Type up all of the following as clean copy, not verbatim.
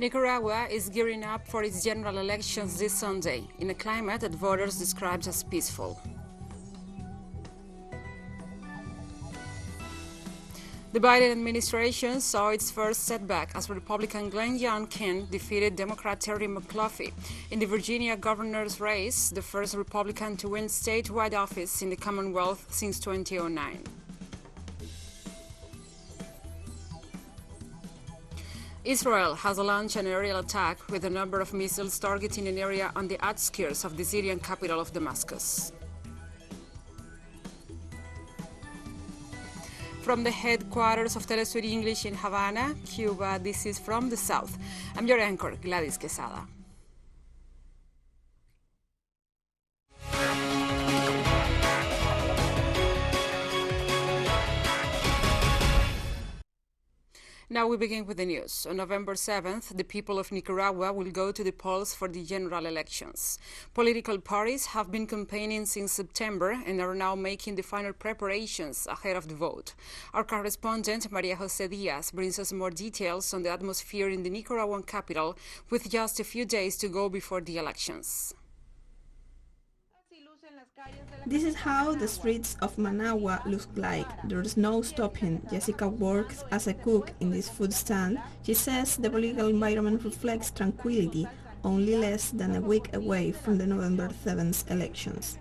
Nicaragua is gearing up for its general elections this Sunday, in a climate that voters described as peaceful. The Biden administration saw its first setback as Republican Glenn Youngkin defeated Democrat Terry McAuliffe in the Virginia governor's race, the first Republican to win statewide office in the Commonwealth since 2009. Israel has launched an aerial attack with a number of missiles targeting an area on the outskirts of the Syrian capital of Damascus. From the headquarters of Telesur English in Havana, Cuba, this is From the South. I'm your anchor, Gladys Quesada. Now we begin with the news. On November 7th, the people of Nicaragua will go to the polls for the general elections. Political parties have been campaigning since September and are now making the final preparations ahead of the vote. Our correspondent, Maria Jose Diaz, brings us more details on the atmosphere in the Nicaraguan capital with just a few days to go before the elections. This is how the streets of Managua look like. There's no stopping. Jessica works as a cook in this food stand. She says the political environment reflects tranquility, only less than a week away from the November 7th elections.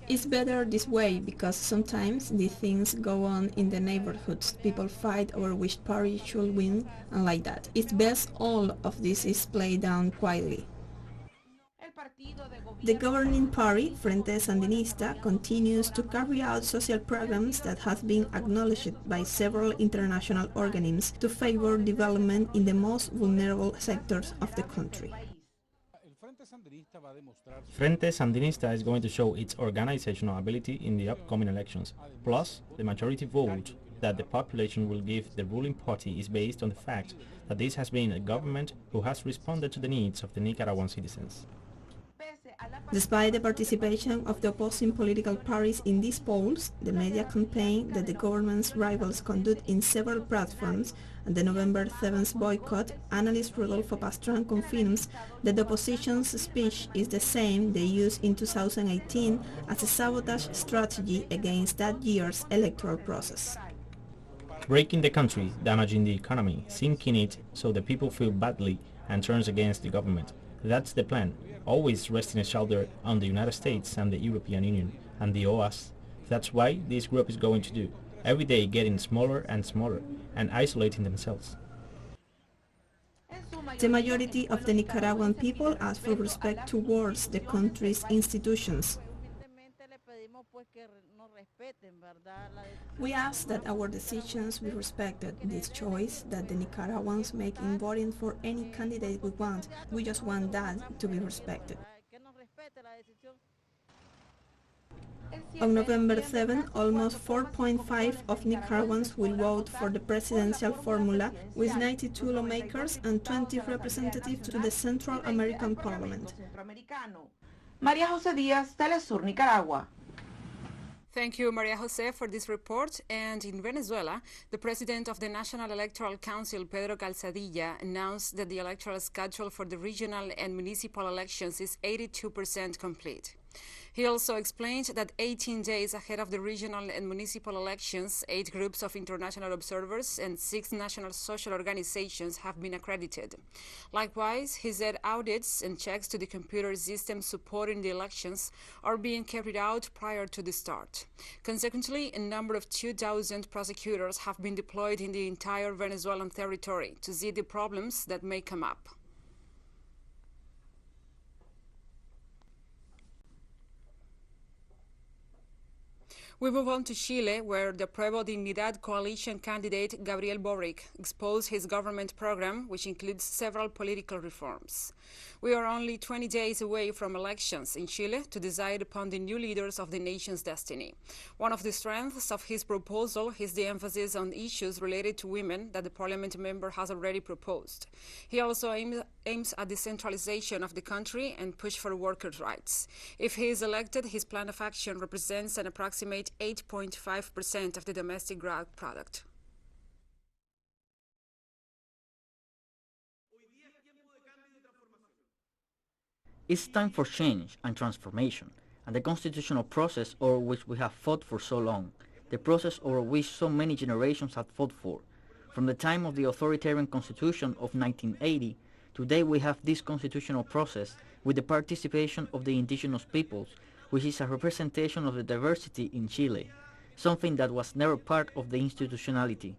It's better this way because sometimes these things go on in the neighborhoods. People fight over which party should win and like that. It's best all of this is played down quietly. The governing party, Frente Sandinista, continues to carry out social programs that have been acknowledged by several international organisms to favor development in the most vulnerable sectors of the country. Frente Sandinista is going to show its organizational ability in the upcoming elections. Plus, the majority vote that the population will give the ruling party is based on the fact that this has been a government who has responded to the needs of the Nicaraguan citizens. Despite the participation of the opposing political parties in these polls, the media campaign that the government's rivals conduct in several platforms and the November 7th boycott, analyst Rodolfo Pastrán confirms that the opposition's speech is the same they used in 2018 as a sabotage strategy against that year's electoral process. Breaking the country, damaging the economy, sinking it so the people feel badly and turns against the government. That's the plan, always resting a shoulder on the United States and the European Union and the OAS. That's why this group is going to do, every day getting smaller and smaller and isolating themselves. The majority of the Nicaraguan people ask for respect towards the country's institutions. We ask that our decisions be respected. This choice that the Nicaraguans make in voting for any candidate we want, we just want that to be respected. On November 7, almost 4.5% of Nicaraguans will vote for the presidential formula, with 92 lawmakers and 20 representatives to the Central American Parliament. María José Díaz, Telesur, Nicaragua. Thank you, Maria Jose, for this report. And in Venezuela, the president of the National Electoral Council, Pedro Calzadilla, announced that the electoral schedule for the regional and municipal elections is 82% complete. He also explained that 18 days ahead of the regional and municipal elections, 8 groups of international observers and 6 national social organizations have been accredited. Likewise, he said audits and checks to the computer systems supporting the elections are being carried out prior to the start. Consequently, a number of 2,000 prosecutors have been deployed in the entire Venezuelan territory to see the problems that may come up. We move on to Chile, where the Prueba Dignidad coalition candidate Gabriel Boric exposed his government program, which includes several political reforms. We are only 20 days away from elections in Chile to decide upon the new leaders of the nation's destiny. One of the strengths of his proposal is the emphasis on issues related to women that the parliament member has already proposed. He also aims at the centralization of the country and push for workers' rights. If he is elected, his plan of action represents an approximate 8.5% of the domestic product. It's time for change and transformation, and the constitutional process over which we have fought for so long, the process over which so many generations have fought for. From the time of the authoritarian constitution of 1980, today we have this constitutional process with the participation of the indigenous peoples, which is a representation of the diversity in Chile, something that was never part of the institutionality.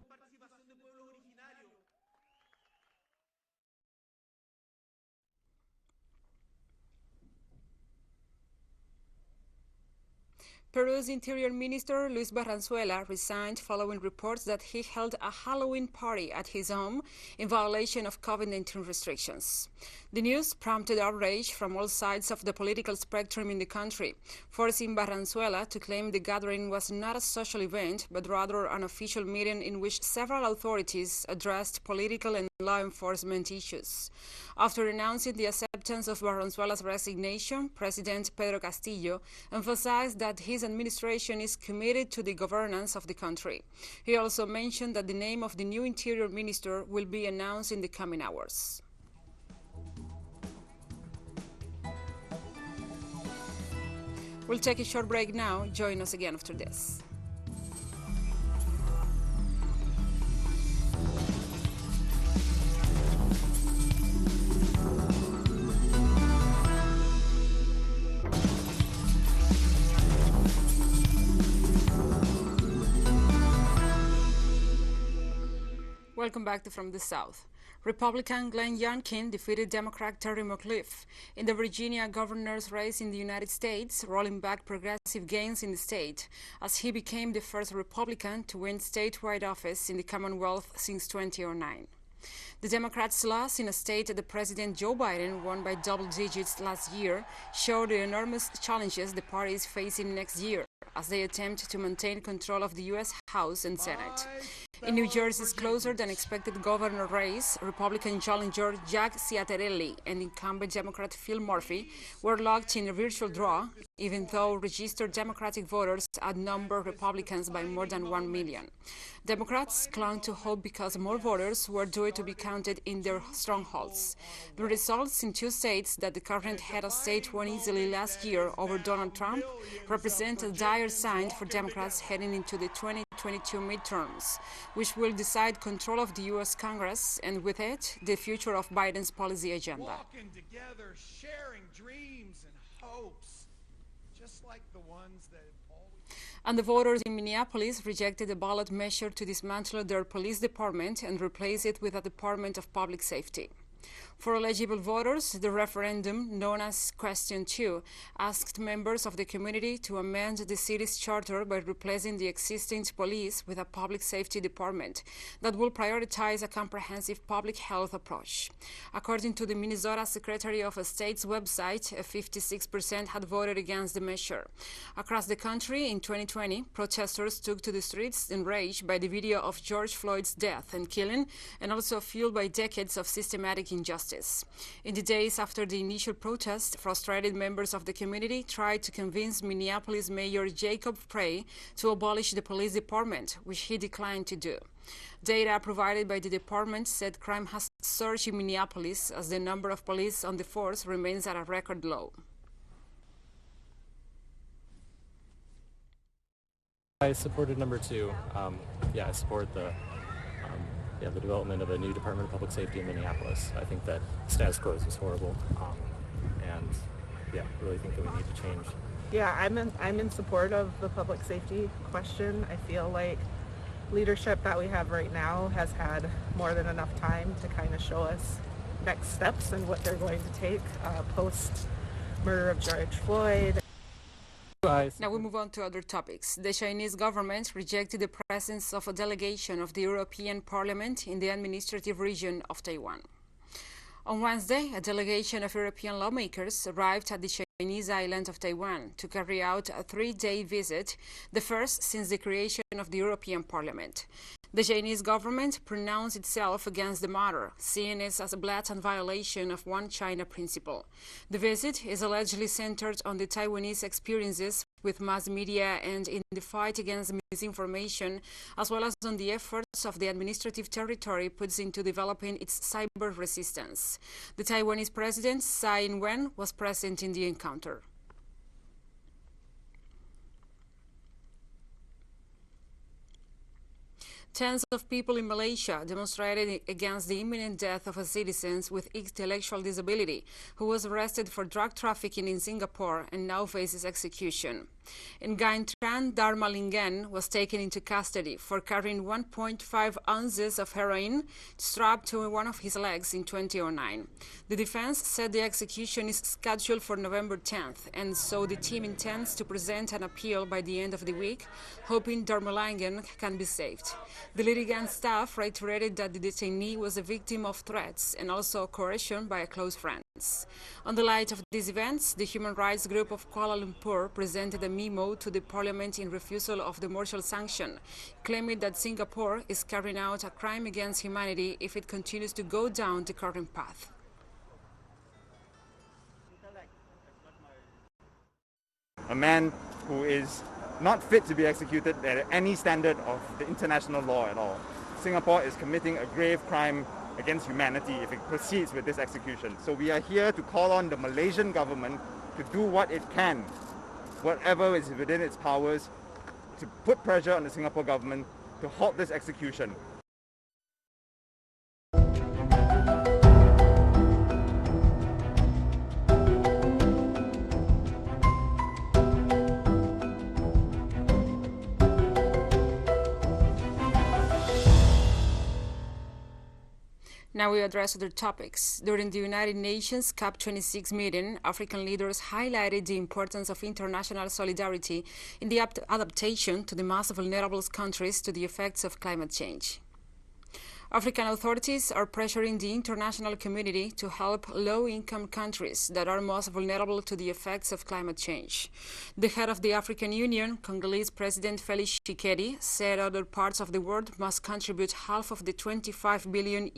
Peru's Interior Minister Luis Barranzuela resigned following reports that he held a Halloween party at his home in violation of COVID-19 restrictions. The news prompted outrage from all sides of the political spectrum in the country, forcing Barranzuela to claim the gathering was not a social event, but rather an official meeting in which several authorities addressed political and law enforcement issues. After announcing the acceptance of Barranzuela's resignation, President Pedro Castillo emphasized that his administration is committed to the governance of the country. He also mentioned that the name of the new Interior Minister will be announced in the coming hours. We'll take a short break now. Join us again after this. Welcome back to From the South. Republican Glenn Youngkin defeated Democrat Terry McAuliffe in the Virginia governor's race in the United States, rolling back progressive gains in the state, as he became the first Republican to win statewide office in the Commonwealth since 2009. The Democrats' loss in a state that President Joe Biden won by double digits last year show the enormous challenges the party is facing next year as they attempt to maintain control of the U.S. House and Senate. In New Jersey's closer-than-expected governor race, Republican challenger Jack Ciattarelli and incumbent Democrat Phil Murphy were locked in a virtual draw, even though registered Democratic voters outnumber Republicans by more than 1 million. Democrats clung to hope because more voters were due to be counted in their strongholds. The results in two states that the current head of state won easily last year over Donald Trump represent a dire sign for Democrats heading into the 2022 midterms, which will decide control of the U.S. Congress and, with it, the future of Biden's policy agenda. Walking together, sharing dreams and hopes, just like the ones that have always... And the voters in Minneapolis rejected a ballot measure to dismantle their police department and replace it with a Department of Public Safety. For eligible voters, the referendum, known as Question 2, asked members of the community to amend the city's charter by replacing the existing police with a public safety department that will prioritize a comprehensive public health approach. According to the Minnesota Secretary of State's website, 56% had voted against the measure. Across the country in 2020, protesters took to the streets enraged by the video of George Floyd's death and killing, and also fueled by decades of systematic injustice. In the days after the initial protest, frustrated members of the community tried to convince Minneapolis Mayor Jacob Frey to abolish the police department, which he declined to do. Data provided by the department said crime has surged in Minneapolis as the number of police on the force remains at a record low. I supported number 2. I support the development of a new Department of Public Safety in Minneapolis. I think that status quo is horrible, really think that we need to change. Yeah, I'm in support of the public safety question. I feel like leadership that we have right now has had more than enough time to kind of show us next steps and what they're going to take post murder of George Floyd. Now we move on to other topics. The Chinese government rejected the presence of a delegation of the European Parliament in the administrative region of Taiwan. On Wednesday, a delegation of European lawmakers arrived at the Chinese island of Taiwan to carry out a 3-day visit, the first since the creation of the European Parliament. The Chinese government pronounced itself against the matter, seeing it as a blatant violation of One China principle. The visit is allegedly centered on the Taiwanese experiences with mass media and in the fight against misinformation, as well as on the efforts of the administrative territory puts into developing its cyber resistance. The Taiwanese president, Tsai Ing-wen, was present in the encounter. Tens of people in Malaysia demonstrated against the imminent death of a citizen with intellectual disability who was arrested for drug trafficking in Singapore and now faces execution. Nguyen Tran Dharmalingen was taken into custody for carrying 1.5 ounces of heroin strapped to one of his legs in 2009. The defense said the execution is scheduled for November 10th, and so the team intends to present an appeal by the end of the week, hoping Dharmalingen can be saved. The litigant staff reiterated that the detainee was a victim of threats and also coercion by close friends. On the light of these events, the human rights group of Kuala Lumpur presented a memo to the parliament in refusal of the martial sanction, claiming that Singapore is carrying out a crime against humanity if it continues to go down the current path. A man who is not fit to be executed at any standard of the international law at all. Singapore is committing a grave crime against humanity if it proceeds with this execution. So we are here to call on the Malaysian government to do what it can, whatever is within its powers, to put pressure on the Singapore government to halt this execution. Now we address other topics. During the United Nations COP26 meeting, African leaders highlighted the importance of international solidarity in the adaptation to the most vulnerable countries to the effects of climate change. African authorities are pressuring the international community to help low-income countries that are most vulnerable to the effects of climate change. The head of the African Union, Congolese President Felix Tshisekedi, said other parts of the world must contribute half of the $25 billion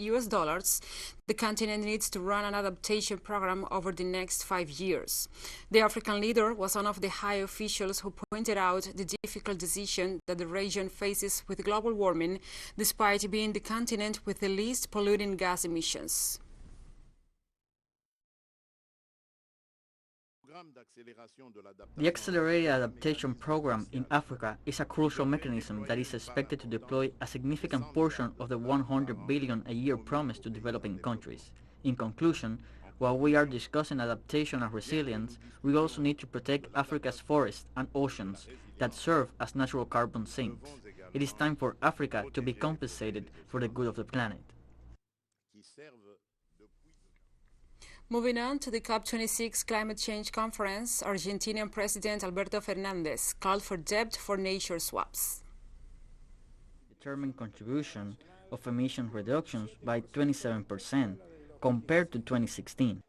the continent needs to run an adaptation program over the next 5 years. The African leader was one of the high officials who pointed out the difficult decision that the region faces with global warming, despite being the continent with the least polluting gas emissions. The Accelerated Adaptation Program in Africa is a crucial mechanism that is expected to deploy a significant portion of the $100 billion a year promised to developing countries. In conclusion, while we are discussing adaptation and resilience, we also need to protect Africa's forests and oceans that serve as natural carbon sinks. It is time for Africa to be compensated for the good of the planet. Moving on to the COP26 Climate Change Conference, Argentinian President Alberto Fernandez called for debt for nature swaps. Determined contribution of emission reductions by 27% compared to 2016.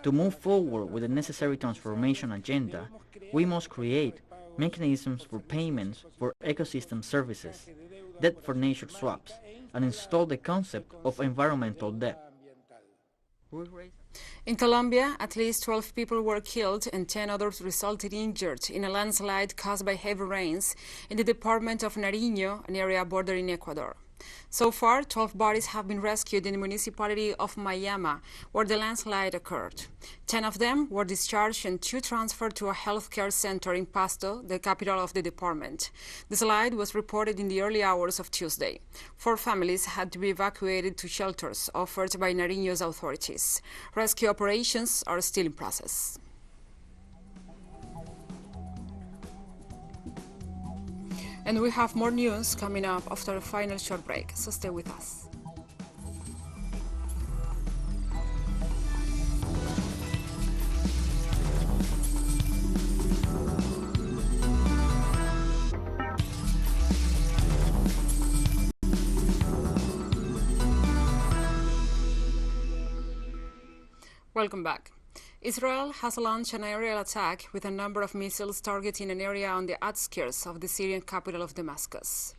To move forward with the necessary transformation agenda, we must create mechanisms for payments for ecosystem services, debt for nature swaps, and install the concept of environmental debt. In Colombia, at least 12 people were killed and 10 others resulted injured in a landslide caused by heavy rains in the department of Nariño, an area bordering Ecuador. So far, 12 bodies have been rescued in the municipality of Mayama, where the landslide occurred. 10 of them were discharged and 2 transferred to a healthcare center in Pasto, the capital of the department. The slide was reported in the early hours of Tuesday. 4 families had to be evacuated to shelters offered by Nariño's authorities. Rescue operations are still in process. And we have more news coming up after a final short break, so stay with us. Welcome back. Israel has launched an aerial attack with a number of missiles targeting an area on the outskirts of the Syrian capital of Damascus.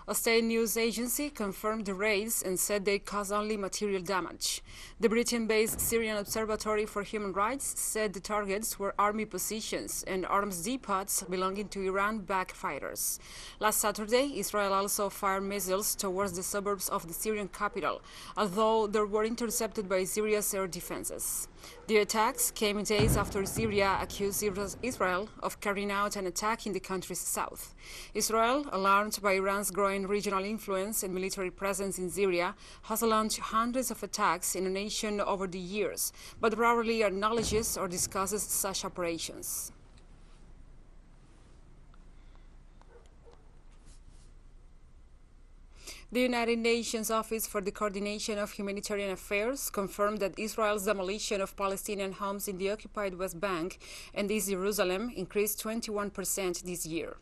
A state news agency confirmed the raids and said they caused only material damage. The Britain-based Syrian Observatory for Human Rights said the targets were army positions and arms depots belonging to Iran-backed fighters. Last Saturday, Israel also fired missiles towards the suburbs of the Syrian capital, although they were intercepted by Syria's air defenses. The attacks came days after Syria accused Israel of carrying out an attack in the country's south. Israel, alarmed by Iran's growing regional influence and military presence in Syria, has launched hundreds of attacks in the nation over the years, but rarely acknowledges or discusses such operations. The United Nations Office for the Coordination of Humanitarian Affairs confirmed that Israel's demolition of Palestinian homes in the occupied West Bank and East Jerusalem increased 21% this year.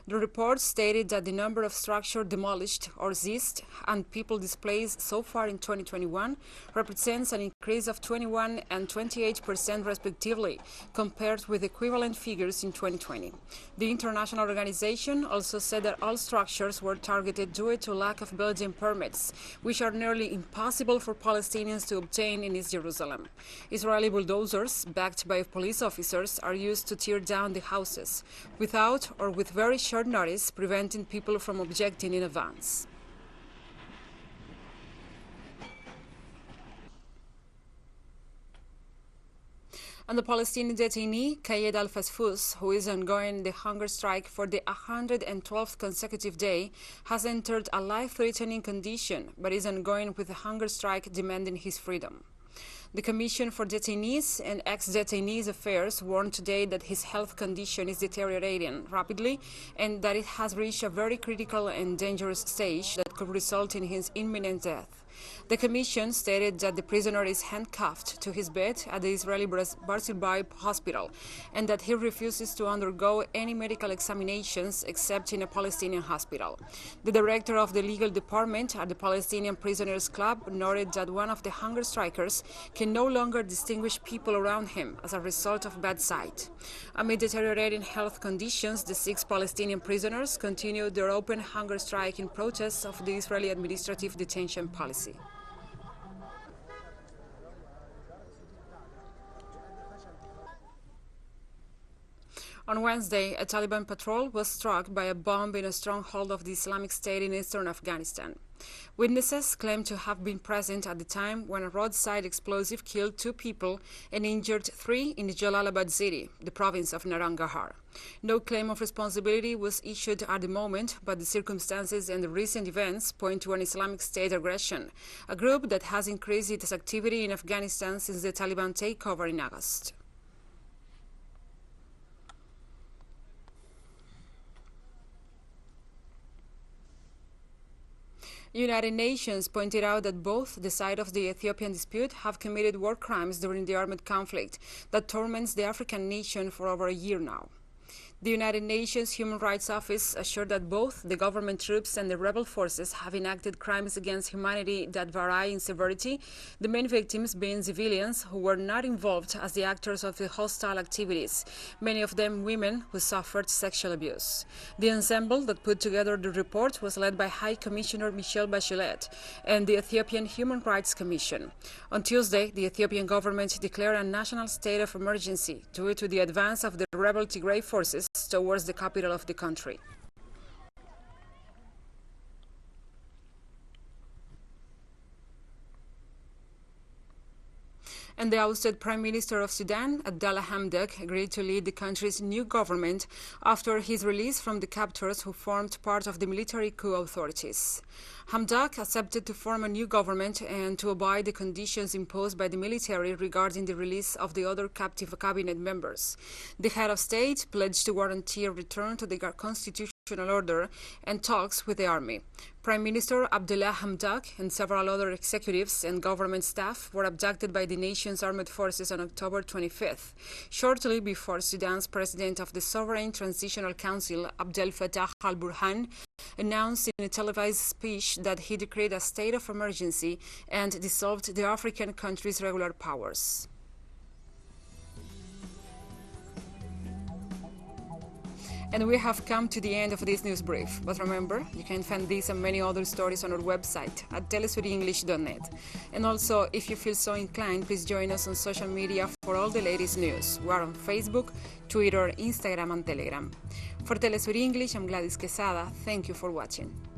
The report stated that the number of structures demolished or seized and people displaced so far in 2021 represents an increase of 21 and 28% respectively, compared with equivalent figures in 2020. The international organization also said that all structures were targeted due to lack of building permits, which are nearly impossible for Palestinians to obtain in East Jerusalem. Israeli bulldozers, backed by police officers, are used to tear down the houses, without or with very short notice, preventing people from objecting in advance. And the Palestinian detainee, Kayed al-Fasfous, who is ongoing the hunger strike for the 112th consecutive day, has entered a life-threatening condition, but is ongoing with the hunger strike demanding his freedom. The Commission for Detainees and Ex-Detainees Affairs warned today that his health condition is deteriorating rapidly and that it has reached a very critical and dangerous stage that could result in his imminent death. The Commission stated that the prisoner is handcuffed to his bed at the Israeli Barzilai hospital and that he refuses to undergo any medical examinations except in a Palestinian hospital. The director of the legal department at the Palestinian Prisoners Club noted that one of the hunger strikers can no longer distinguish people around him as a result of bad sight. Amid deteriorating health conditions, the 6 Palestinian prisoners continued their open hunger strike in protest of the Israeli administrative detention policy. On Wednesday, a Taliban patrol was struck by a bomb in a stronghold of the Islamic State in eastern Afghanistan. Witnesses claim to have been present at the time when a roadside explosive killed 2 people and injured 3 in Jalalabad city, the province of Nangarhar. No claim of responsibility was issued at the moment, but the circumstances and the recent events point to an Islamic State aggression, a group that has increased its activity in Afghanistan since the Taliban takeover in August. United Nations pointed out that both the sides of the Ethiopian dispute have committed war crimes during the armed conflict that torments the African nation for over a year now. The United Nations Human Rights Office assured that both the government troops and the rebel forces have enacted crimes against humanity that vary in severity, the main victims being civilians who were not involved as the actors of the hostile activities, many of them women who suffered sexual abuse. The ensemble that put together the report was led by High Commissioner Michelle Bachelet and the Ethiopian Human Rights Commission. On Tuesday, the Ethiopian government declared a national state of emergency due to the advance of the rebel Tigray forces towards the capital of the country. And the ousted Prime Minister of Sudan, Abdallah Hamdok, agreed to lead the country's new government after his release from the captors who formed part of the military coup authorities. Hamdok accepted to form a new government and to abide the conditions imposed by the military regarding the release of the other captive cabinet members. The head of state pledged to guarantee a return to the constitutional order and talks with the army. Prime Minister Abdullah Hamdok and several other executives and government staff were abducted by the nation's armed forces on October 25th, shortly before Sudan's president of the Sovereign Transitional Council, Abdel Fattah al-Burhan, announced in a televised speech that he decreed a state of emergency and dissolved the African country's regular powers. And we have come to the end of this news brief. But remember, you can find these and many other stories on our website at telesurenglish.net. And also, if you feel so inclined, please join us on social media for all the latest news. We are on Facebook, Twitter, Instagram, and Telegram. For Telesur English, I'm Gladys Quesada. Thank you for watching.